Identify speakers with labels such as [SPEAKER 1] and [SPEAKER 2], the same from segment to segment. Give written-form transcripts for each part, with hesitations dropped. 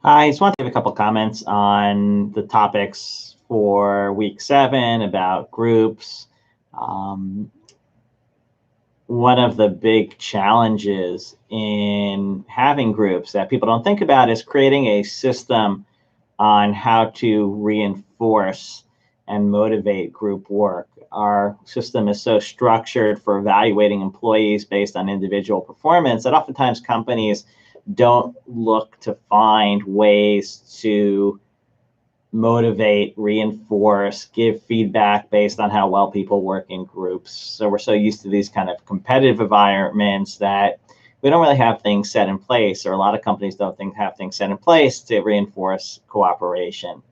[SPEAKER 1] I just want to give a couple comments on the topics for week 7 about groups. Um, One of the big challenges in having groups that people don't think about is creating a system on how to reinforce and motivate group work. Our system is so structured for evaluating employees based on individual performance that oftentimes companies don't look to find ways to motivate, reinforce, give feedback based on how well people work in groups. So we're so used to these kind of competitive environments that we don't really have things set in place, or a lot of companies don't have things set in place to reinforce cooperation.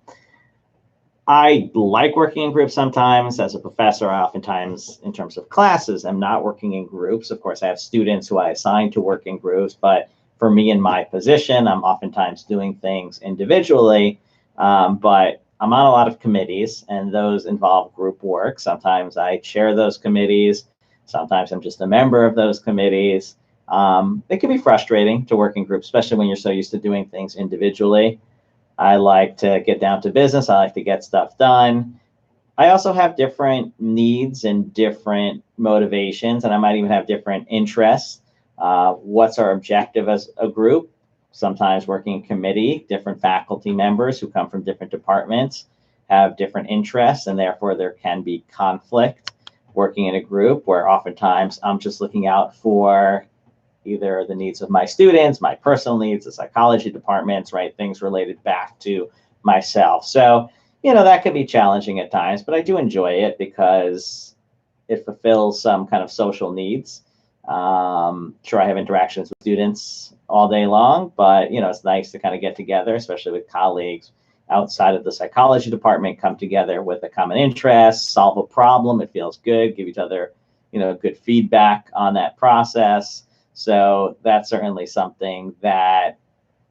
[SPEAKER 1] I like working in groups sometimes. As a professor, I oftentimes, in terms of classes, am not working in groups. Of course, I have students who I assign to work in groups, but for me in my position, I'm oftentimes doing things individually. But I'm on a lot of committees, and those involve group work. Sometimes I chair those committees. Sometimes I'm just a member of those committees. It can be frustrating to work in groups, especially when you're so used to doing things individually. I like to get down to business. I like to get stuff done. I also have different needs and different motivations, and I might even have different interests. What's our objective as a group? Sometimes working in committee, different faculty members who come from different departments have different interests, and therefore there can be conflict working in a group where oftentimes I'm just looking out for either the needs of my students, my personal needs, the psychology departments, right? Things related back to myself. So, that can be challenging at times, but I do enjoy it because it fulfills some kind of social needs. Sure, I have interactions with students all day long, but it's nice to kind of get together, especially with colleagues outside of the psychology department, come together with a common interest, solve a problem. It feels good, give each other, good feedback on that process. So that's certainly something that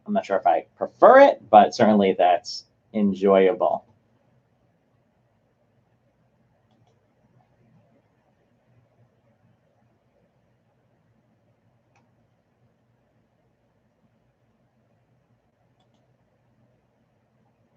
[SPEAKER 1] I'm not sure if I prefer it, but certainly that's enjoyable.